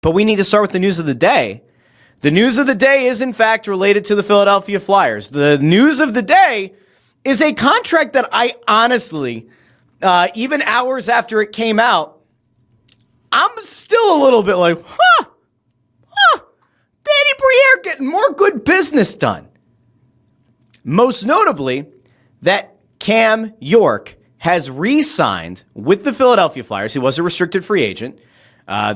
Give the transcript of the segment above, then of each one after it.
But we need to start with the news of the day. The news of the day is, in fact, related to the Philadelphia Flyers. The news of the day is a contract that I honestly, even hours after it came out, I'm still a little bit like, Danny Briere getting more good business done. Most notably, that Cam York has re-signed with the Philadelphia Flyers. He was a restricted free agent.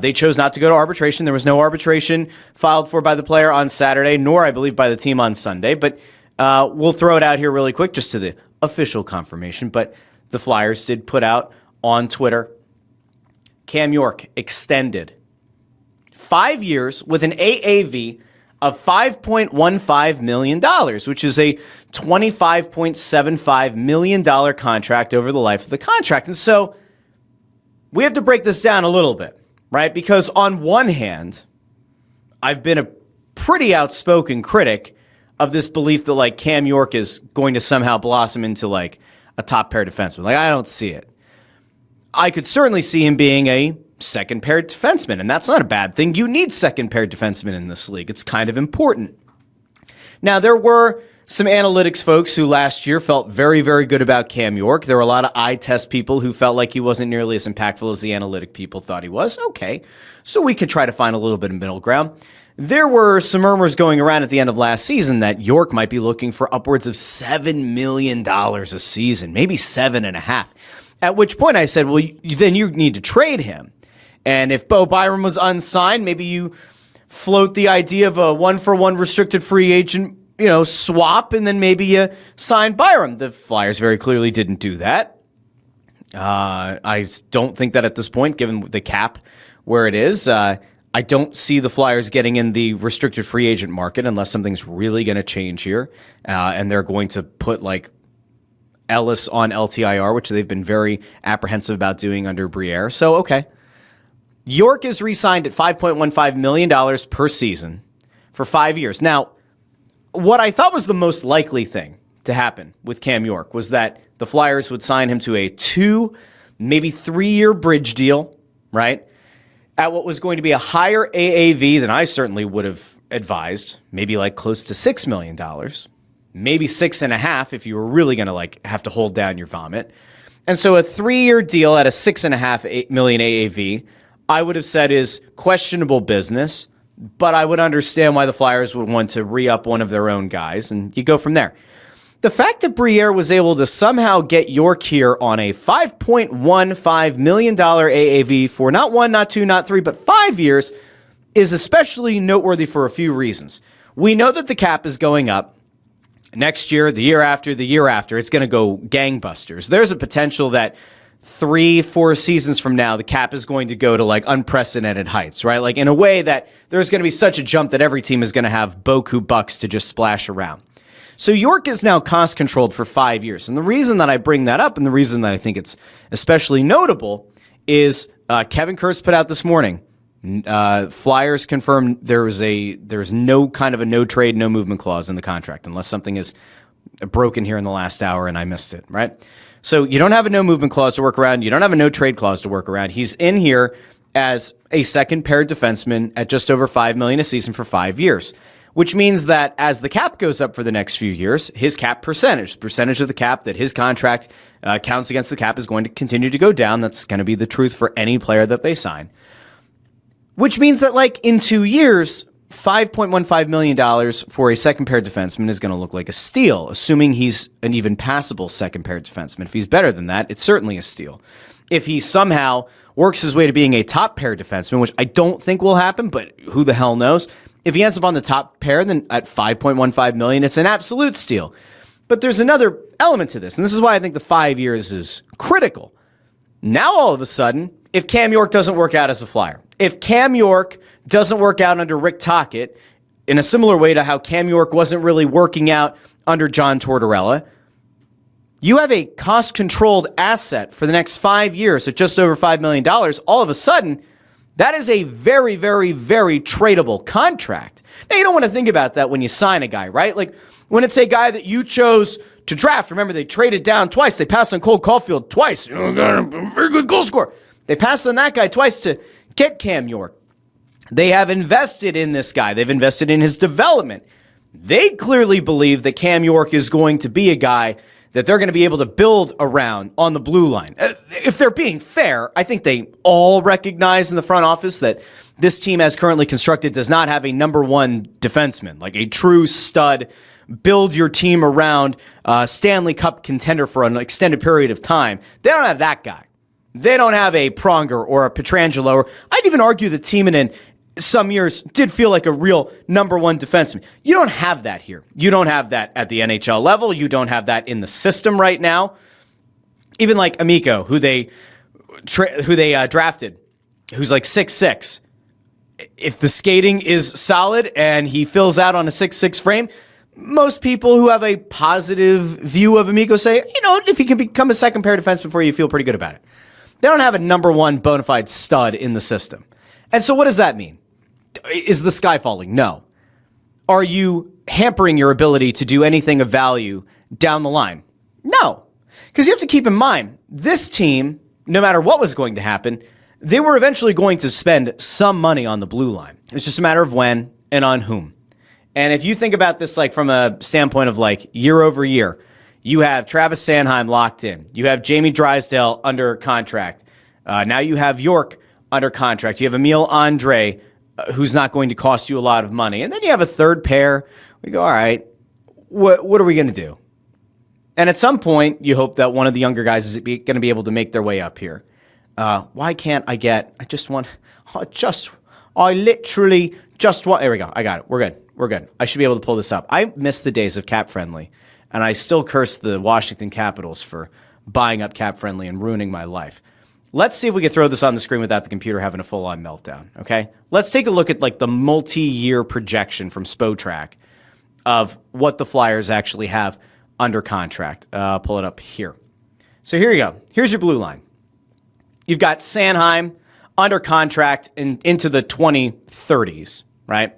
They chose not to go to arbitration. There was no arbitration filed for by the player on Saturday, nor, I believe, by the team on Sunday. But we'll throw it out here really quick just to the official confirmation. But the Flyers did put out on Twitter, Cam York extended 5 years with an AAV of $5.15 million, which is a $25.75 million contract over the life of the contract. And so we have to break this down a little bit, right? Because on one hand, I've been a pretty outspoken critic of this belief that like Cam York is going to somehow blossom into like a top pair defenseman. Like, I don't see it. I could certainly see him being a second pair defenseman, and that's not a bad thing. You need second pair defensemen in this league. It's kind of important. Now, there were some analytics folks who last year felt very, very good about Cam York. There were a lot of eye test people who felt like he wasn't nearly as impactful as the analytic people thought he was. Okay, so we could try to find a little bit of middle ground. There were some murmurs going around at the end of last season that York might be looking for upwards of $7 million a season, maybe 7.5. At which point I said, well, then you need to trade him. And if Bo Byram was unsigned, maybe you float the idea of a one-for-one restricted free agent, swap, and then maybe you sign Byram. The Flyers very clearly didn't do that. I don't think that at this point, given the cap where it is, I don't see the Flyers getting in the restricted free agent market unless something's really going to change here. And they're going to put like Ellis on LTIR, which they've been very apprehensive about doing under Briere. So, okay. York is re-signed at $5.15 million per season for 5 years. Now, what I thought was the most likely thing to happen with Cam York was that the Flyers would sign him to a 2, maybe 3-year bridge deal, right? At what was going to be a higher AAV than I certainly would have advised, maybe like close to $6 million, maybe 6.5 if you were really going to like have to hold down your vomit. And so a 3-year deal at a $6.5 million AAV, I would have said is questionable business, but I would understand why the Flyers would want to re-up one of their own guys, and you go from there. The fact that Briere was able to somehow get York here on a $5.15 million AAV for not 1, not 2, not 3, but 5 years is especially noteworthy for a few reasons. We know that the cap is going up. Next year, the year after, it's going to go gangbusters. There's a potential that 3-4 seasons from now, the cap is going to go to like unprecedented heights, right? Like in a way that there's going to be such a jump that every team is going to have boku bucks to just splash around. So York is now cost controlled for 5 years. And the reason that I bring that up and the reason that I think it's especially notable is Kevin Kurtz put out this morning. Flyers confirmed there's no kind of a no trade, no movement clause in the contract unless something is broken here in the last hour and I missed it, right? So you don't have a no movement clause to work around. You don't have a no trade clause to work around. He's in here as a second pair defenseman at just over $5 million a season for 5 years, which means that as the cap goes up for the next few years, his cap percentage, the percentage of the cap that his contract counts against the cap is going to continue to go down. That's going to be the truth for any player that they sign, which means that like in 2 years, $5.15 million for a second pair defenseman is going to look like a steal, assuming he's an even passable second pair defenseman. If he's better than that, it's certainly a steal. If he somehow works his way to being a top pair defenseman, which I don't think will happen, but who the hell knows? If he ends up on the top pair, then at $5.15 million, it's an absolute steal. But there's another element to this, and this is why I think the 5 years is critical. Now, all of a sudden, if Cam York doesn't work out as a Flyer, if Cam York doesn't work out under Rick Tocchet in a similar way to how Cam York wasn't really working out under John Tortorella, you have a cost-controlled asset for the next 5 years at just over $5 million. All of a sudden, that is a very, very, very tradable contract. Now, you don't want to think about that when you sign a guy, right? Like, when it's a guy that you chose to draft, remember, they traded down twice. They passed on Cole Caulfield twice. Got a very good goal scorer. They passed on that guy twice to get Cam York. They have invested in this guy. They've invested in his development. They clearly believe that Cam York is going to be a guy that they're going to be able to build around on the blue line. If they're being fair, I think they all recognize in the front office that this team as currently constructed does not have a number one defenseman, like a true stud, build your team around Stanley Cup contender for an extended period of time. They don't have that guy. They don't have a Pronger or a Pietrangelo. Or I'd even argue that Timonen some years did feel like a real number one defenseman. You don't have that here. You don't have that at the NHL level. You don't have that in the system right now. Even like Amico, who they drafted, who's like 6'6". If the skating is solid and he fills out on a 6'6" frame, most people who have a positive view of Amico say, if he can become a second pair defenseman for you, you feel pretty good about it. They don't have a number one bona fide stud in the system. And so what does that mean? Is the sky falling? No. Are you hampering your ability to do anything of value down the line? No. Because you have to keep in mind, this team, no matter what was going to happen, they were eventually going to spend some money on the blue line. It's just a matter of when and on whom. And if you think about this like from a standpoint of like year over year, you have Travis Sanheim locked in. You have Jamie Drysdale under contract. Now you have York under contract. You have Emil Andre, who's not going to cost you a lot of money. And then you have a third pair. We go, all right, what are we going to do? And at some point, you hope that one of the younger guys is going to be able to make their way up here. Why can't I literally just want, there we go. I got it. We're good. I should be able to pull this up. I miss the days of Cap Friendly, and I still curse the Washington Capitals for buying up Cap Friendly and ruining my life. Let's see if we can throw this on the screen without the computer having a full-on meltdown, okay? Let's take a look at like the multi-year projection from Spotrac of what the Flyers actually have under contract. Pull it up here. So here you go. Here's your blue line. You've got Sanheim under contract into the 2030s, right?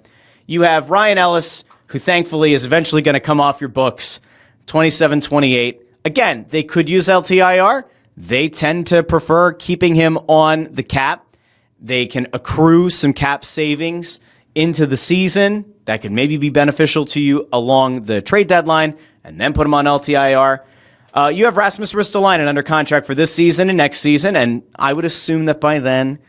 You have Ryan Ellis, who thankfully is eventually going to come off your books, 27, 28. Again, they could use LTIR. They tend to prefer keeping him on the cap. They can accrue some cap savings into the season that could maybe be beneficial to you along the trade deadline and then put him on LTIR. You have Rasmus Ristolainen under contract for this season and next season, and I would assume that by then,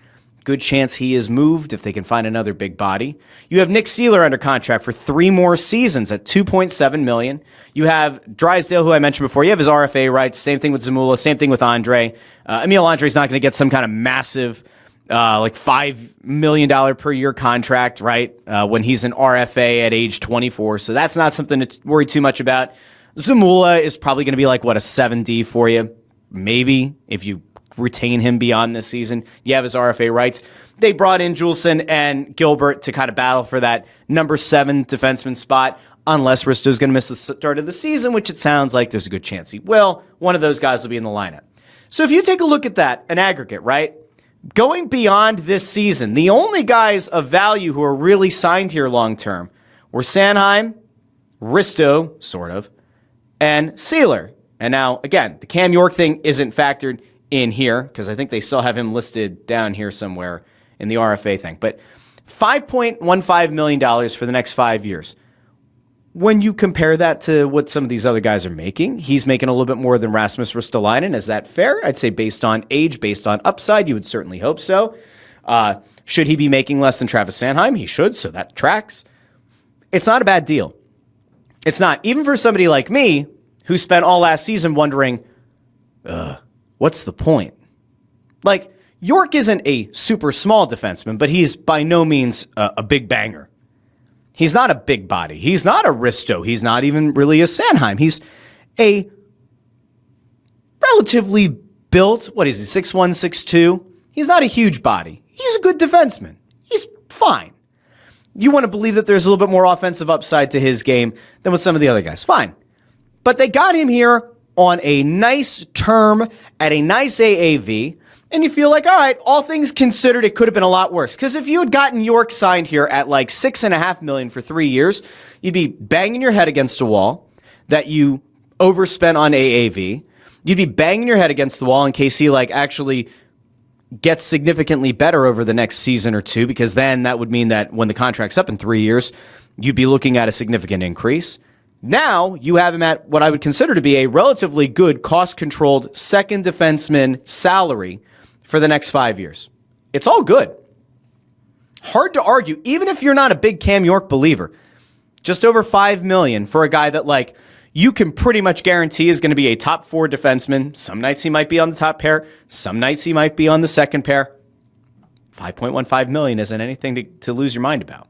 good chance he is moved if they can find another big body. You have Nick Seeler under contract for 3 more seasons at $2.7 million. You have Drysdale, who I mentioned before. You have his RFA rights. Same thing with Zamula. Same thing with Andre. Emil Andre's not going to get some kind of massive, like $5 million per year contract, right? When he's an RFA at age 24. So that's not something to worry too much about. Zamula is probably going to be like, what, a 7D for you? Maybe, if you retain him beyond this season. You have his RFA rights. They brought in Juleson and Gilbert to kind of battle for that number 7 defenseman spot, unless Risto's going to miss the start of the season, which it sounds like there's a good chance he will. One of those guys will be in the lineup. So if you take a look at that, an aggregate, right? Going beyond this season, the only guys of value who are really signed here long-term were Sanheim, Risto, sort of, and Seeler. And now, again, the Cam York thing isn't factored in here because I think they still have him listed down here somewhere in the RFA thing. But $5.15 million for the next 5 years. When you compare that to what some of these other guys are making, he's making a little bit more than Rasmus Ristolainen. Is that fair? I'd say based on age, based on upside, you would certainly hope so. Should he be making less than Travis Sanheim? He should, so that tracks. It's not a bad deal. It's not. Even for somebody like me, who spent all last season wondering, what's the point? Like, York isn't a super small defenseman, but he's by no means a big banger. He's not a big body. He's not a Risto. He's not even really a Sanheim. He's a relatively built, what is he, 6'1", 6'2"? He's not a huge body. He's a good defenseman. He's fine. You want to believe that there's a little bit more offensive upside to his game than with some of the other guys. Fine. But they got him here on a nice term at a nice AAV, and you feel like, all right, all things considered, it could have been a lot worse. Because if you had gotten York signed here at like $6.5 million for 3 years, you'd be banging your head against a wall that you overspent on AAV. You'd be banging your head against the wall in case he like actually gets significantly better over the next season or two, because then that would mean that when the contract's up in 3 years, you'd be looking at a significant increase. Now you have him at what I would consider to be a relatively good cost-controlled second defenseman salary for the next 5 years. It's all good. Hard to argue, even if you're not a big Cam York believer. Just over $5 million for a guy that, like, you can pretty much guarantee is going to be a top 4 defenseman. Some nights he might be on the top pair. Some nights he might be on the second pair. $5.15 million isn't anything to lose your mind about.